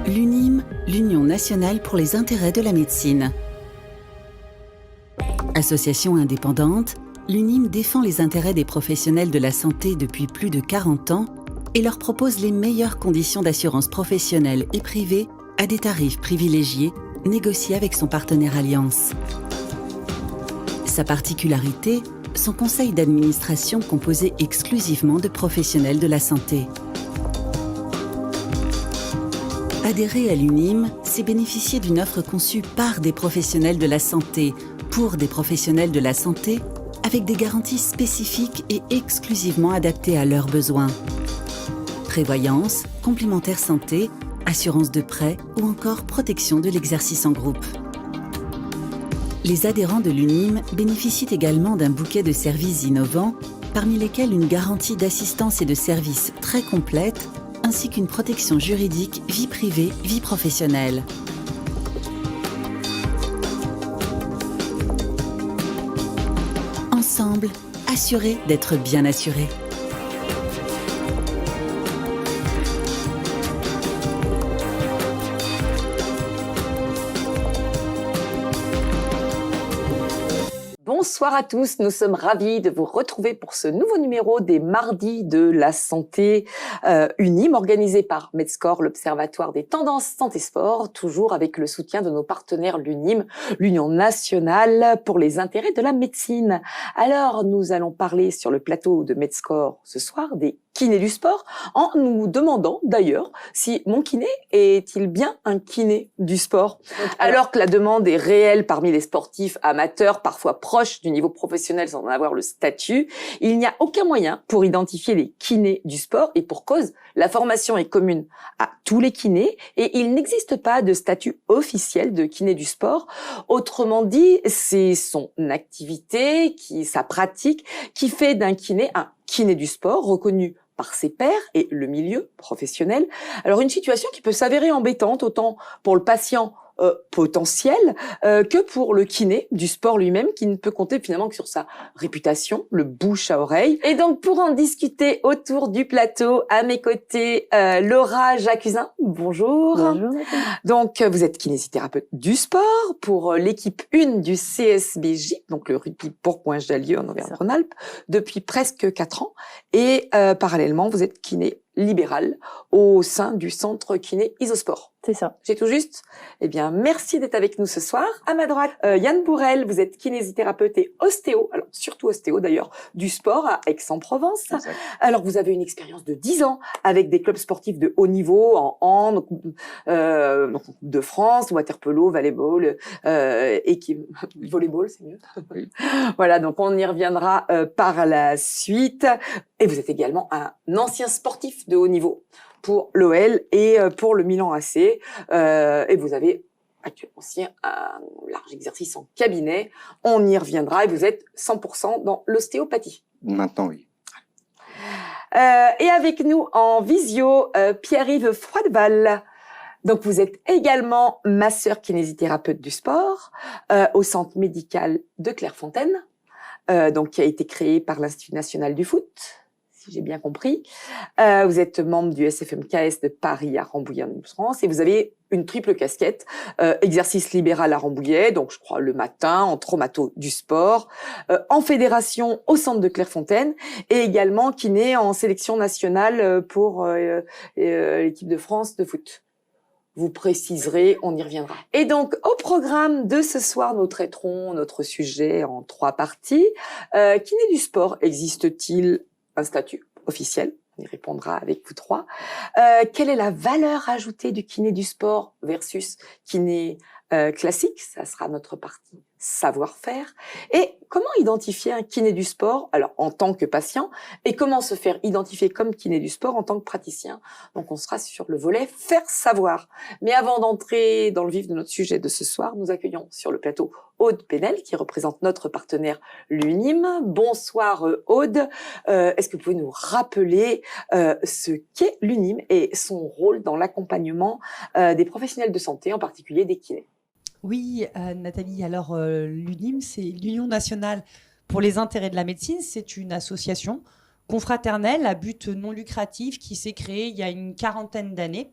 L'UNIM, l'Union nationale pour les intérêts de la médecine. Association indépendante, l'UNIM défend les intérêts des professionnels de la santé depuis plus de 40 ans et leur propose les meilleures conditions d'assurance professionnelle et privée à des tarifs privilégiés négociés avec son partenaire Allianz. Sa particularité, son conseil d'administration composé exclusivement de professionnels de la santé. Adhérer à l'UNIM, c'est bénéficier d'une offre conçue par des professionnels de la santé, pour des professionnels de la santé, avec des garanties spécifiques et exclusivement adaptées à leurs besoins. Prévoyance, complémentaire santé, assurance de prêt ou encore protection de l'exercice en groupe. Les adhérents de l'UNIM bénéficient également d'un bouquet de services innovants, parmi lesquels une garantie d'assistance et de services très complète, ainsi qu'une protection juridique vie privée, vie professionnelle. Ensemble, assurés d'être bien assurés. Bonsoir à tous, nous sommes ravis de vous retrouver pour ce nouveau numéro des Mardis de la Santé UNIM, organisé par Medscore, l'Observatoire des tendances santé-sport, toujours avec le soutien de nos partenaires l'UNIM, l'Union nationale pour les intérêts de la médecine. Alors, nous allons parler sur le plateau de Medscore ce soir des kinés du sport, en nous demandant d'ailleurs si mon kiné est-il bien un kiné du sport. Alors que la demande est réelle parmi les sportifs amateurs, parfois proches du niveau professionnel sans en avoir le statut, il n'y a aucun moyen pour identifier les kinés du sport, et pour cause, la formation est commune à tous les kinés et il n'existe pas de statut officiel de kiné du sport. Autrement dit, c'est son activité, sa pratique, qui fait d'un kiné un kiné du sport reconnu par ses pairs et le milieu professionnel. Alors une situation qui peut s'avérer embêtante autant pour le patient potentiel que pour le kiné du sport lui-même, qui ne peut compter finalement que sur sa réputation, le bouche à oreille. Et donc pour en discuter autour du plateau, à mes côtés, Laura Jacuzin, bonjour. Bonjour. Donc vous êtes kinésithérapeute du sport pour l'équipe 1 du CSBJ, donc le rugby Bourgoin-Jallieu en Auvergne-Rhône-Alpes, depuis presque 4 ans. Et parallèlement, vous êtes kiné libéral au sein du centre kiné Isosport. C'est ça. J'ai tout juste? Eh bien, merci d'être avec nous ce soir. À ma droite, Yann Bourrel, vous êtes kinésithérapeute et ostéo, alors surtout ostéo d'ailleurs, du sport à Aix-en-Provence. Exact. Alors, vous avez une expérience de 10 ans avec des clubs sportifs de haut niveau en hand, de France, waterpolo, volleyball, volleyball, c'est mieux. Oui. Voilà, donc on y reviendra par la suite. Et vous êtes également un ancien sportif de haut niveau pour l'OL et pour le Milan AC. Et vous avez actuellement aussi un large exercice en cabinet. On y reviendra et vous êtes 100% dans l'ostéopathie. Maintenant, oui. Et avec nous en visio, Pierre-Yves Froideval. Donc, vous êtes également masseur kinésithérapeute du sport au centre médical de Clairefontaine, donc qui a été créé par l'Institut national du foot, si j'ai bien compris. Vous êtes membre du SFMKS de Paris à Rambouillet en France et vous avez une triple casquette, exercice libéral à Rambouillet, donc je crois le matin, en traumato du sport, en fédération au centre de Clairefontaine et également kiné en sélection nationale pour l'équipe de France de foot. Vous préciserez, on y reviendra. Et donc, au programme de ce soir, nous traiterons notre sujet en 3 parties. Kiné du sport, existe-t-il un statut officiel? On y répondra avec vous 3. Quelle est la valeur ajoutée du kiné du sport versus kiné classique? Ça sera notre partie savoir-faire. Et comment identifier un kiné du sport, alors en tant que patient, et comment se faire identifier comme kiné du sport en tant que praticien? Donc on sera sur le volet faire savoir. Mais avant d'entrer dans le vif de notre sujet de ce soir, nous accueillons sur le plateau Aude Penel, qui représente notre partenaire l'UNIM. Bonsoir Aude. Est-ce que vous pouvez nous rappeler ce qu'est l'UNIM et son rôle dans l'accompagnement des professionnels de santé, en particulier des kinés? Oui, Nathalie, alors l'UNIM, c'est l'Union nationale pour les intérêts de la médecine. C'est une association confraternelle à but non lucratif qui s'est créée il y a une quarantaine d'années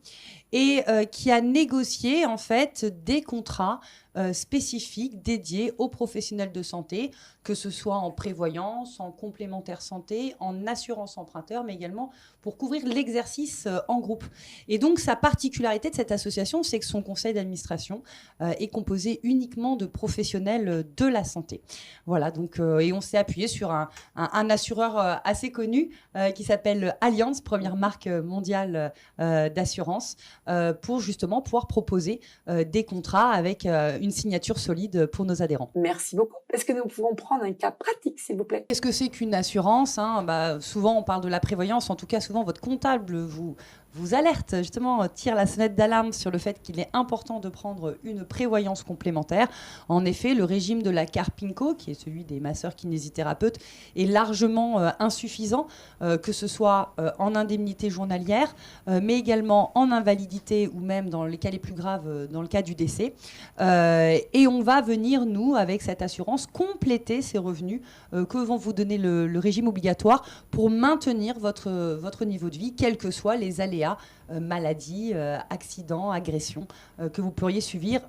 et qui a négocié en fait des contrats spécifiques dédiés aux professionnels de santé, que ce soit en prévoyance, en complémentaire santé, en assurance emprunteur, mais également pour couvrir l'exercice en groupe. Et donc, sa particularité de cette association, c'est que son conseil d'administration est composé uniquement de professionnels de la santé. Voilà, donc, et on s'est appuyé sur un assureur assez connu qui s'appelle Allianz, première marque mondiale d'assurance, pour justement pouvoir proposer des contrats avec une signature solide pour nos adhérents. Merci beaucoup. Est-ce que nous pouvons prendre un cas pratique, s'il vous plaît? Qu'est-ce que c'est qu'une assurance, hein? Souvent, on parle de la prévoyance. En tout cas, souvent, votre comptable vous alerte, justement, tire la sonnette d'alarme sur le fait qu'il est important de prendre une prévoyance complémentaire. En effet, le régime de la Carpinco, qui est celui des masseurs kinésithérapeutes, est largement insuffisant, que ce soit en indemnité journalière, mais également en invalidité ou même dans les cas les plus graves, dans le cas du décès. Et on va venir, nous, avec cette assurance, compléter ces revenus que vont vous donner le régime obligatoire pour maintenir votre niveau de vie, quels que soient les aléas, maladies, accidents, agressions que vous pourriez subir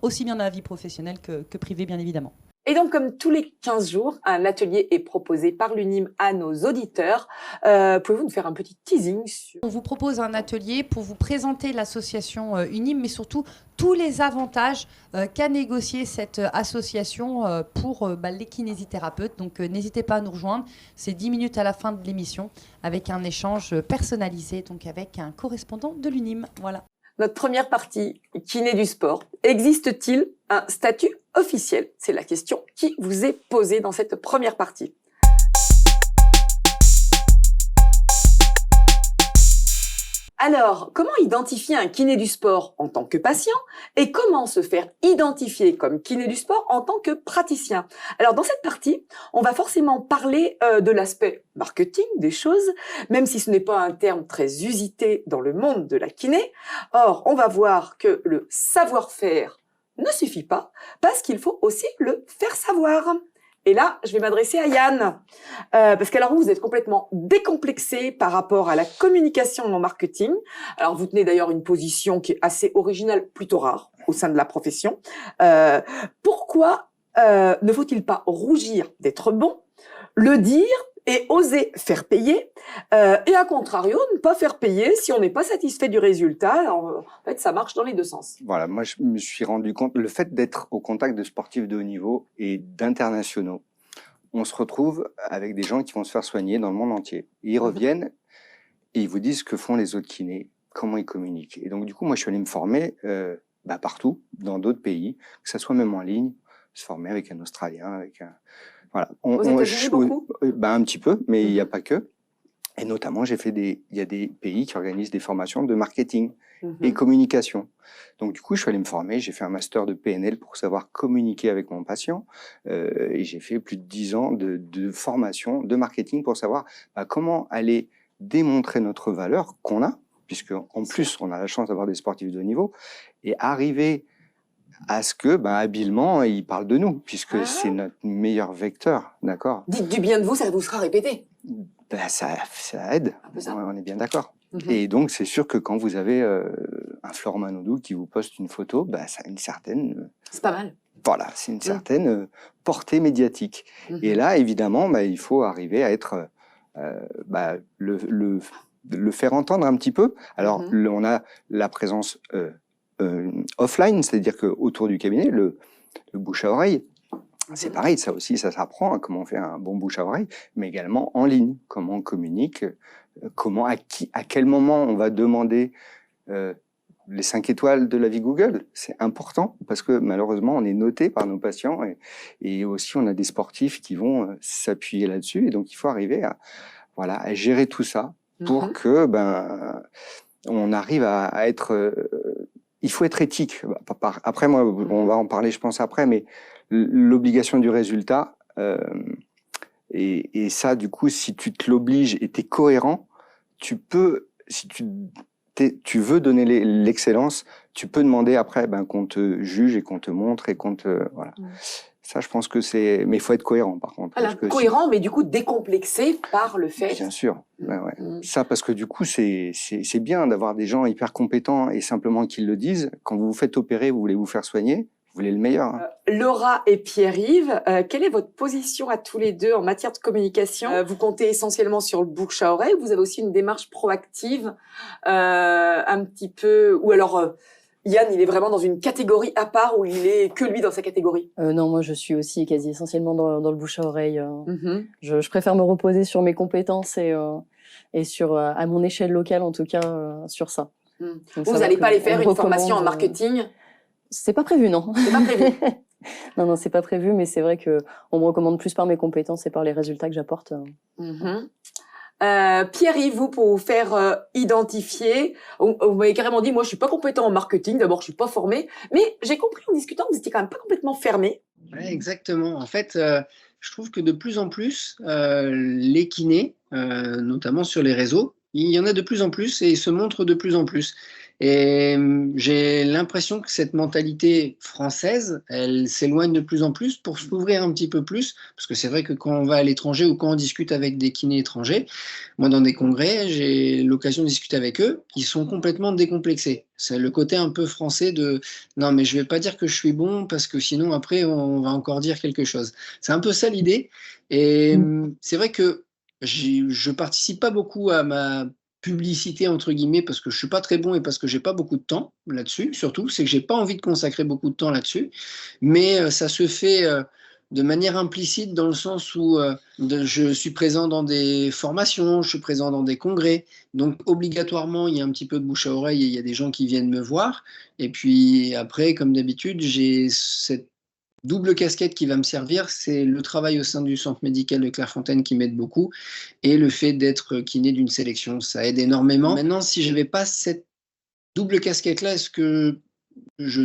aussi bien dans la vie professionnelle que privée, bien évidemment. Et donc, comme tous les 15 jours, un atelier est proposé par l'UNIM à nos auditeurs. Pouvez-vous nous faire un petit teasing sur... On vous propose un atelier pour vous présenter l'association UNIM, mais surtout tous les avantages qu'a négocié cette association pour les kinésithérapeutes. Donc, n'hésitez pas à nous rejoindre. C'est 10 minutes à la fin de l'émission avec un échange personnalisé, donc avec un correspondant de l'UNIM. Voilà. Notre première partie, kiné du sport. Existe-t-il un statut officiel? C'est la question qui vous est posée dans cette première partie. Alors, comment identifier un kiné du sport en tant que patient et comment se faire identifier comme kiné du sport en tant que praticien? Alors, dans cette partie, on va forcément parler de l'aspect marketing des choses, même si ce n'est pas un terme très usité dans le monde de la kiné. Or, on va voir que le savoir-faire ne suffit pas parce qu'il faut aussi le faire savoir. Et là, je vais m'adresser à Yann, parce qu'alors vous êtes complètement décomplexé par rapport à la communication en marketing. Alors vous tenez d'ailleurs une position qui est assez originale, plutôt rare au sein de la profession. Pourquoi ne faut-il pas rougir d'être bon, le dire et oser faire payer, et à contrario, ne pas faire payer si on n'est pas satisfait du résultat? Alors, en fait, ça marche dans les deux sens. Voilà, moi je me suis rendu compte, le fait d'être au contact de sportifs de haut niveau et d'internationaux, on se retrouve avec des gens qui vont se faire soigner dans le monde entier. Et ils reviennent et ils vous disent ce que font les autres kinés, comment ils communiquent. Et donc du coup, moi je suis allé me former partout, dans d'autres pays, que ça soit même en ligne, se former avec un Australien, avec un... Voilà. Aux États-Unis, beaucoup? Un petit peu, mais il n'y a pas que. Et notamment, il y a des pays qui organisent des formations de marketing et communication. Donc, du coup, je suis allé me former. J'ai fait un master de PNL pour savoir communiquer avec mon patient. Et j'ai fait plus de 10 ans de formation de marketing pour savoir comment aller démontrer notre valeur qu'on a, puisque en plus, on a la chance d'avoir des sportifs de haut niveau, et arriver à ce que, habilement, ils parlent de nous, puisque c'est notre meilleur vecteur, d'accord? Dites du bien de vous, ça vous sera répété. Ça aide, on est bien d'accord. Et donc, c'est sûr que quand vous avez un Florent Manodou qui vous poste une photo, ça a une certaine... C'est pas mal. Voilà, c'est une certaine portée médiatique. Et là, évidemment, il faut arriver à être... le faire entendre un petit peu. Alors, on a la présence... offline, c'est-à-dire qu'autour du cabinet, le bouche à oreille, c'est pareil, ça aussi, ça s'apprend, comment on fait un bon bouche à oreille, mais également en ligne, comment on communique, à quel moment on va demander les 5 étoiles de la vie Google. C'est important parce que malheureusement, on est noté par nos patients et aussi on a des sportifs qui vont s'appuyer là-dessus. Et donc, il faut arriver à gérer tout ça pour que on arrive à être... il faut être éthique. Après, moi, on va en parler, je pense, après, mais l'obligation du résultat, et ça, du coup, si tu te l'obliges et tu es cohérent, tu peux, si tu veux donner l'excellence, tu peux demander après qu'on te juge et qu'on te montre et qu'on te... Voilà. Ça, je pense que c'est... Mais il faut être cohérent, par contre. Voilà, Parce que cohérent, mais du coup décomplexé par le fait. bien sûr. Ben ouais. Mm. Ça, parce que du coup, c'est bien d'avoir des gens hyper compétents et simplement qu'ils le disent. Quand vous vous faites opérer, vous voulez vous faire soigner, vous voulez le meilleur. Hein. Laura et Pierre-Yves, quelle est votre position à tous les deux en matière de communication? Vous comptez essentiellement sur le bouche à oreille, ou vous avez aussi une démarche proactive, un petit peu, ou alors Yann, il est vraiment dans une catégorie à part où il est que lui dans sa catégorie? Non, moi je suis aussi quasi essentiellement dans le bouche à oreille. Mhm. Je préfère me reposer sur mes compétences et sur, à mon échelle locale en tout cas, sur ça. Mm. Donc, Vous ça n'allez va pas que aller faire on une formation en recommande, marketing? C'est pas prévu, non. C'est pas prévu. Non, c'est pas prévu, mais c'est vrai que on me recommande plus par mes compétences et par les résultats que j'apporte. Mhm. Pierre-Yves, vous, pour vous faire identifier, vous m'avez carrément dit, moi, je suis pas compétent en marketing. D'abord, je suis pas formé, mais j'ai compris en discutant que vous étiez quand même pas complètement fermé. Ouais, exactement. En fait, je trouve que de plus en plus, les kinés, notamment sur les réseaux, il y en a de plus en plus et ils se montrent de plus en plus. Et j'ai l'impression que cette mentalité française, elle s'éloigne de plus en plus pour s'ouvrir un petit peu plus, parce que c'est vrai que quand on va à l'étranger ou quand on discute avec des kinés étrangers, moi dans des congrès, j'ai l'occasion de discuter avec eux, ils sont complètement décomplexés. C'est le côté un peu français de non, mais je vais pas dire que je suis bon parce que sinon après on va encore dire quelque chose. C'est un peu ça l'idée. Et c'est vrai que je participe pas beaucoup à ma publicité entre guillemets parce que je suis pas très bon et parce que j'ai pas beaucoup de temps là-dessus. Surtout, c'est que j'ai pas envie de consacrer beaucoup de temps là-dessus. Mais ça se fait de manière implicite dans le sens où je suis présent dans des formations, je suis présent dans des congrès. Donc obligatoirement, il y a un petit peu de bouche à oreille et il y a des gens qui viennent me voir. Et puis après, comme d'habitude, j'ai cette double casquette qui va me servir, c'est le travail au sein du centre médical de Clairefontaine qui m'aide beaucoup et le fait d'être kiné d'une sélection, ça aide énormément. Maintenant, si je n'avais pas cette double casquette-là, est-ce que je,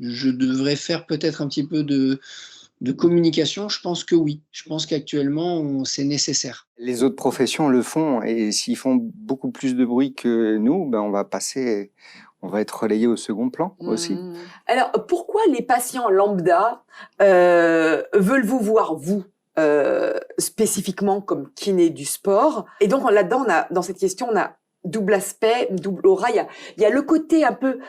je devrais faire peut-être un petit peu de communication? Je pense que oui. Je pense qu'actuellement, c'est nécessaire. Les autres professions le font et s'ils font beaucoup plus de bruit que nous, ben on va être relayé au second plan aussi. Alors, pourquoi les patients lambda veulent vous voir, vous, spécifiquement comme kiné du sport? Et donc, là-dedans, dans cette question, on a double aspect, double aura. Il y a le côté un peu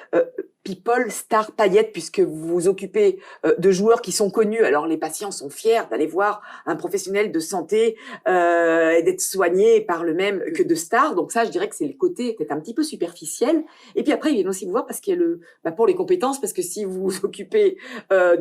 people, star, paillettes, puisque vous vous occupez de joueurs qui sont connus. Alors, les patients sont fiers d'aller voir un professionnel de santé et d'être soignés par le même que de stars. Donc ça, je dirais que c'est le côté peut-être un petit peu superficiel. Et puis après, ils viennent aussi vous voir parce qu'il y a pour les compétences, parce que si vous vous occupez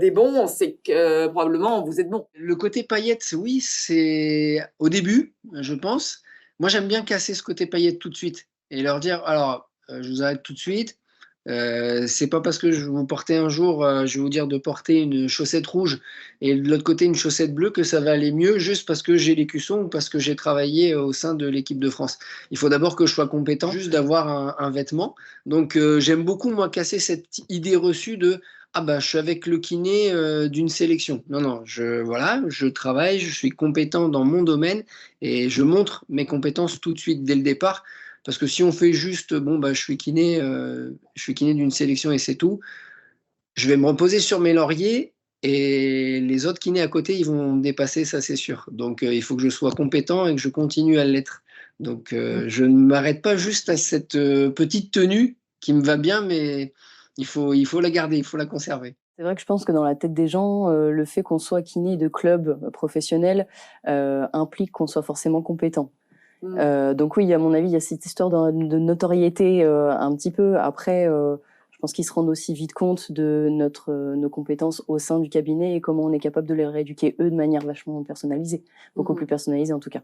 des bons, c'est que probablement vous êtes bon. Le côté paillettes, oui, c'est au début, je pense. Moi, j'aime bien casser ce côté paillettes tout de suite et leur dire, alors, je vous arrête tout de suite. C'est pas parce que je vais vous porter un jour, je vais vous dire de porter une chaussette rouge et de l'autre côté une chaussette bleue que ça va aller mieux juste parce que j'ai l'écusson ou parce que j'ai travaillé au sein de l'équipe de France. Il faut d'abord que je sois compétent juste d'avoir un vêtement. Donc j'aime beaucoup moi casser cette idée reçue de ah bah je suis avec le kiné d'une sélection. Non, je travaille, je suis compétent dans mon domaine et je montre mes compétences tout de suite dès le départ. Parce que si on fait juste, bon, bah, je suis kiné d'une sélection et c'est tout, je vais me reposer sur mes lauriers et les autres kinés à côté, ils vont me dépasser, ça c'est sûr. Donc il faut que je sois compétent et que je continue à l'être. Donc je ne m'arrête pas juste à cette petite tenue qui me va bien, mais il faut la garder, il faut la conserver. C'est vrai que je pense que dans la tête des gens, le fait qu'on soit kiné de club professionnel implique qu'on soit forcément compétent. Donc oui, à mon avis, il y a cette histoire de notoriété un petit peu. Après, je pense qu'ils se rendent aussi vite compte de nos compétences au sein du cabinet et comment on est capable de les rééduquer eux de manière vachement personnalisée, beaucoup plus personnalisée en tout cas.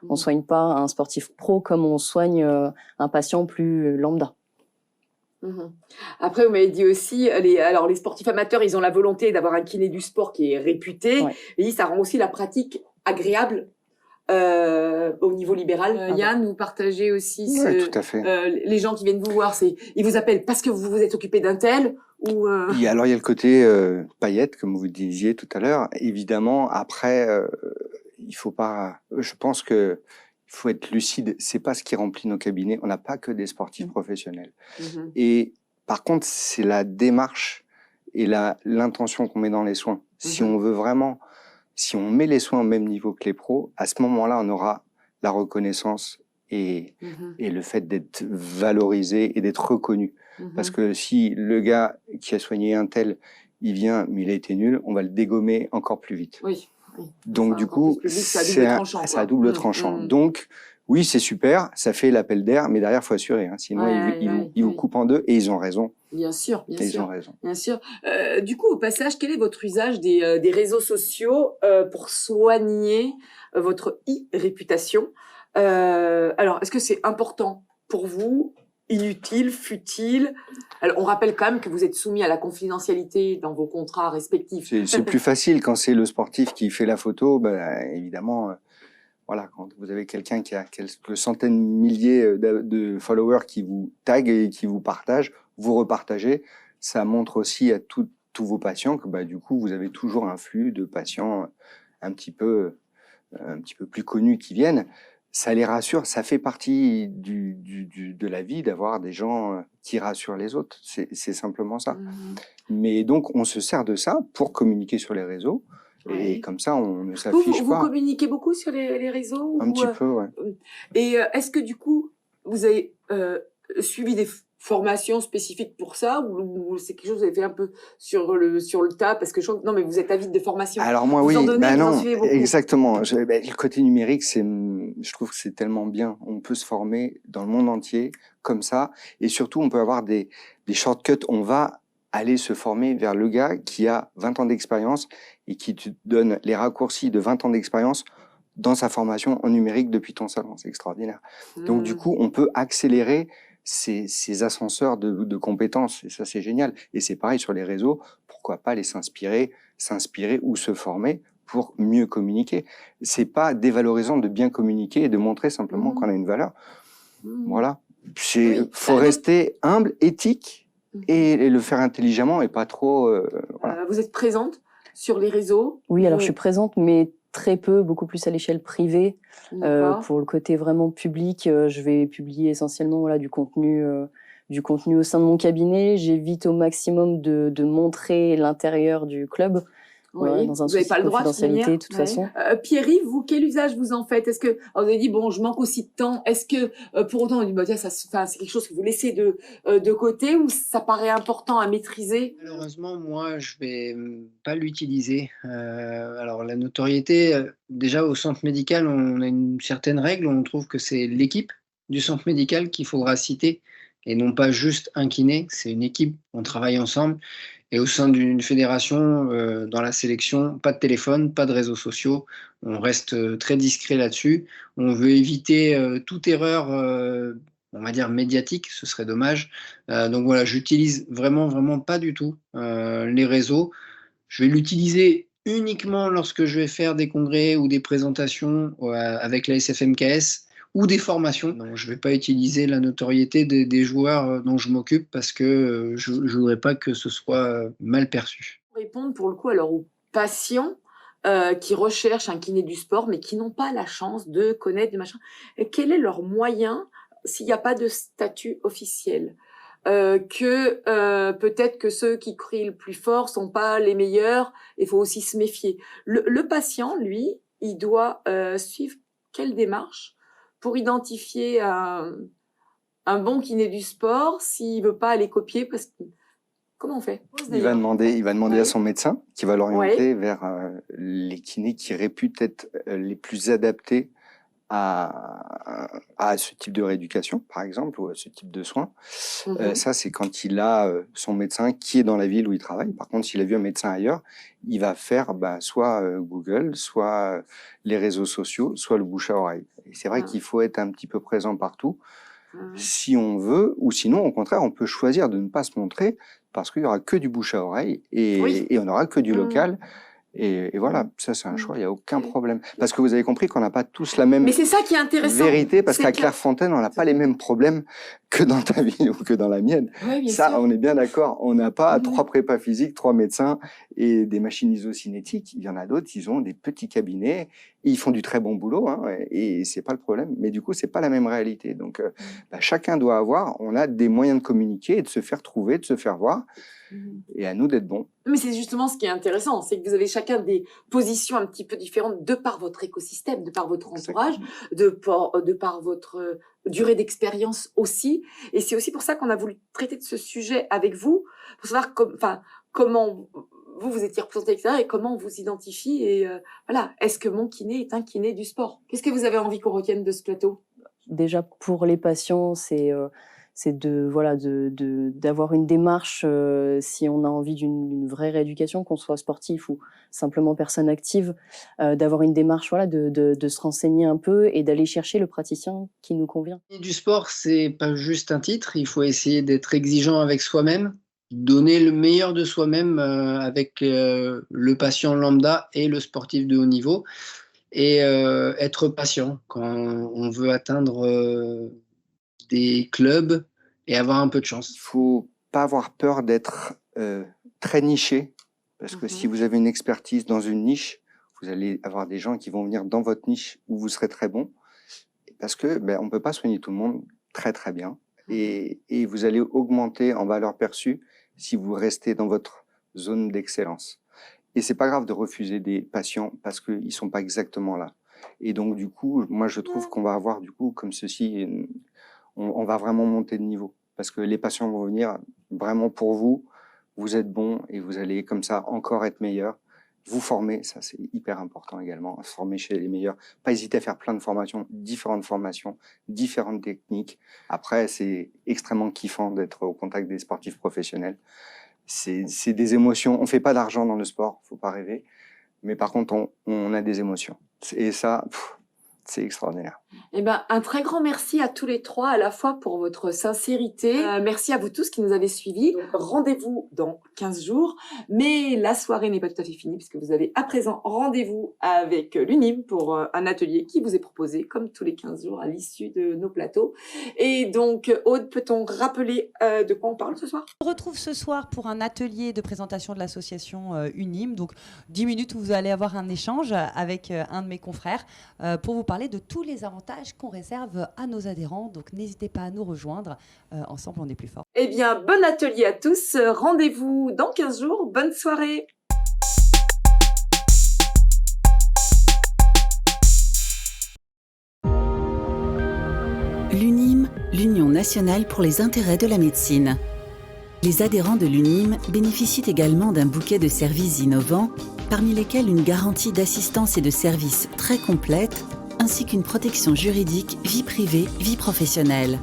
On soigne pas un sportif pro comme on soigne un patient plus lambda. Après, vous m'avez dit aussi, les sportifs amateurs, ils ont la volonté d'avoir un kiné du sport qui est réputé. Ouais. Et ça rend aussi la pratique agréable au niveau libéral. Yann, vous partagez aussi tout à fait. Les gens qui viennent vous voir, ils vous appellent parce que vous vous êtes occupé d'un tel ou Alors, il y a le côté paillettes, comme vous disiez tout à l'heure. Évidemment, après, il faut pas... Je pense que il faut être lucide, c'est pas ce qui remplit nos cabinets. On n'a pas que des sportifs professionnels. Et par contre, c'est la démarche et l'intention qu'on met dans les soins. Si on veut vraiment, si on met les soins au même niveau que les pros, à ce moment-là, on aura la reconnaissance et le fait d'être valorisé et d'être reconnu. Parce que si le gars qui a soigné un tel, il vient, mais il a été nul, on va le dégommer encore plus vite. Oui. Donc, Enfin, du coup, c'est à double tranchant. Donc, oui, c'est super, ça fait l'appel d'air, mais derrière, il faut assurer. Hein, sinon, ils vous coupent en deux et ils ont raison. Bien sûr, bien et sûr. Ils ont raison. Bien sûr. Du coup, au passage, quel est votre usage des réseaux sociaux pour soigner votre e-réputation? Alors, est-ce que c'est important pour vous? Inutile, futile? Alors, on rappelle quand même que vous êtes soumis à la confidentialité dans vos contrats respectifs. C'est plus facile quand c'est le sportif qui fait la photo, évidemment. Voilà, quand vous avez quelqu'un qui a quelques centaines de milliers de followers qui vous taguent et qui vous partagent, vous repartagez, ça montre aussi à tous vos patients que du coup, vous avez toujours un flux de patients un petit peu plus connus qui viennent. Ça les rassure, ça fait partie de la vie d'avoir des gens qui rassurent les autres. C'est simplement ça. Mais donc, on se sert de ça pour communiquer sur les réseaux. Et comme ça, on ne s'affiche pas. Vous communiquez beaucoup sur les réseaux? Un petit peu, ouais. Et est-ce que du coup, vous avez suivi des formations spécifiques pour ça, ou c'est quelque chose que vous avez fait un peu sur le tas, parce que non, mais vous êtes avide de formation. Alors moi, vous oui, en donnez, vous en suivez beaucoup. Exactement. Le côté numérique, je trouve que c'est tellement bien. On peut se former dans le monde entier comme ça, et surtout, on peut avoir des shortcuts. On va aller se former vers le gars qui a 20 ans d'expérience et qui te donne les raccourcis de 20 ans d'expérience dans sa formation en numérique depuis ton salon. C'est extraordinaire. Donc, du coup, on peut accélérer ces ascenseurs de compétences. Et ça, c'est génial. Et c'est pareil sur les réseaux. Pourquoi pas aller s'inspirer ou se former pour mieux communiquer. C'est pas dévalorisant de bien communiquer et de montrer simplement qu'on a une valeur. Voilà. Faut rester humble, éthique et le faire intelligemment et pas trop... voilà. Vous êtes présente sur les réseaux? Oui, alors je suis présente, mais très peu, beaucoup plus à l'échelle privée. Pour le côté vraiment public, je vais publier essentiellement du contenu au sein de mon cabinet. J'évite au maximum de montrer l'intérieur du club. Oui, dans un vous n'avez pas le droit de confidentialité, de toute façon. Pierre-Yves, vous, quel usage vous en faites? Est-ce que vous avez dit je manque aussi de temps? Est-ce que pour autant on dit tiens, c'est quelque chose que vous laissez de côté, ou ça paraît important à maîtriser? Malheureusement, moi, je vais pas l'utiliser. Alors la notoriété, déjà au centre médical, on a une certaine règle. On trouve que c'est l'équipe du centre médical qu'il faudra citer et non pas juste un kiné. C'est une équipe, on travaille ensemble. Et au sein d'une fédération, dans la sélection, pas de téléphone, pas de réseaux sociaux. On reste très discret là-dessus. On veut éviter toute erreur, on va dire médiatique, ce serait dommage. Donc voilà, j'utilise vraiment pas du tout les réseaux. Je vais l'utiliser uniquement lorsque je vais faire des congrès ou des présentations avec la SFMKS. Ou des formations. Non, je ne vais pas utiliser la notoriété des joueurs dont je m'occupe parce que je ne voudrais pas que ce soit mal perçu. Répondre pour le coup alors aux patients qui recherchent un kiné du sport mais qui n'ont pas la chance de connaître des machins. Quel est leur moyen s'il n'y a pas de statut officiel? Peut-être que ceux qui crient le plus fort sont pas les meilleurs, il faut aussi se méfier. Le patient, lui, il doit suivre quelle démarche pour identifier un bon kiné du sport s'il veut pas aller copier? Parce que comment on fait? Il va demander à son médecin qui va l'orienter vers les kinés qui réputent être les plus adaptés à ce type de rééducation, par exemple, ou à ce type de soins. Ça, c'est quand il a son médecin qui est dans la ville où il travaille. Par contre, s'il a vu un médecin ailleurs, il va faire soit Google, soit les réseaux sociaux, soit le bouche à oreille. Et c'est vrai qu'il faut être un petit peu présent partout si on veut, ou sinon, au contraire, on peut choisir de ne pas se montrer parce qu'il n'y aura que du bouche à oreille et on n'aura que du local. Et voilà, ça c'est un choix, il n'y a aucun problème. Parce que vous avez compris qu'on n'a pas tous la même Mais c'est ça qui est intéressant. Vérité, parce qu'à Clairefontaine, on n'a pas les mêmes problèmes que dans ta ville ou que dans la mienne. Oui, ça, sûr. On est bien d'accord. On n'a pas 3 prépas physiques, 3 médecins et des machines isocinétiques. Il y en a d'autres, ils ont des petits cabinets Ils font du très bon boulot, hein, et c'est pas le problème. Mais du coup, c'est pas la même réalité. Donc, chacun doit avoir, on a des moyens de communiquer et de se faire trouver, de se faire voir. Et à nous d'être bons. Mais c'est justement ce qui est intéressant, c'est que vous avez chacun des positions un petit peu différentes de par votre écosystème, de par votre entourage, de par votre durée d'expérience aussi. Et c'est aussi pour ça qu'on a voulu traiter de ce sujet avec vous, pour savoir comment vous étiez représenté, etc., et comment on vous identifie. Et voilà, est-ce que mon kiné est un kiné du sport? Qu'est-ce que vous avez envie qu'on retienne de ce plateau? Déjà, pour les patients, c'est d'avoir une démarche, si on a envie d'une vraie rééducation, qu'on soit sportif ou simplement personne active, d'avoir une démarche, de se renseigner un peu et d'aller chercher le praticien qui nous convient. Du sport, c'est pas juste un titre, il faut essayer d'être exigeant avec soi-même, donner le meilleur de soi-même avec le patient lambda et le sportif de haut niveau, et être patient quand on veut atteindre des clubs et avoir un peu de chance. Il faut pas avoir peur d'être très niché, parce que si vous avez une expertise dans une niche, vous allez avoir des gens qui vont venir dans votre niche où vous serez très bon, parce que on peut pas soigner tout le monde très très bien, et vous allez augmenter en valeur perçue si vous restez dans votre zone d'excellence. Et c'est pas grave de refuser des patients parce qu'ils sont pas exactement là. Et donc du coup, moi je trouve qu'on va avoir du coup comme ceci, on va vraiment monter de niveau, parce que les patients vont venir vraiment pour vous, vous êtes bon et vous allez comme ça encore être meilleur. Vous former, ça c'est hyper important également, former chez les meilleurs. Pas hésiter à faire plein de formations, différentes techniques. Après, c'est extrêmement kiffant d'être au contact des sportifs professionnels. C'est des émotions. On fait pas d'argent dans le sport, faut pas rêver. Mais par contre, on a des émotions. Et ça, c'est extraordinaire. Eh ben, un très grand merci à tous les trois, à la fois pour votre sincérité. Merci à vous tous qui nous avez suivis. Rendez-vous dans 15 jours. Mais la soirée n'est pas tout à fait finie, puisque vous avez à présent rendez-vous avec l'UNIM pour un atelier qui vous est proposé, comme tous les 15 jours, à l'issue de nos plateaux. Et donc, Aude, peut-on rappeler de quoi on parle ce soir? On se retrouve ce soir pour un atelier de présentation de l'association UNIM. Donc, 10 minutes où vous allez avoir un échange avec un de mes confrères pour vous parler de tous les avantages qu'on réserve à nos adhérents. Donc, n'hésitez pas à nous rejoindre. Ensemble, on est plus fort. Eh bien, bon atelier à tous. Rendez-vous dans 15 jours. Bonne soirée. L'UNIM, l'Union nationale pour les intérêts de la médecine. Les adhérents de l'UNIM bénéficient également d'un bouquet de services innovants, parmi lesquels une garantie d'assistance et de services très complète, ainsi qu'une protection juridique vie privée, vie professionnelle.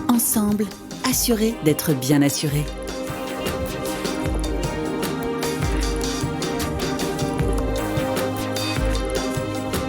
Ensemble, assurés d'être bien assurés.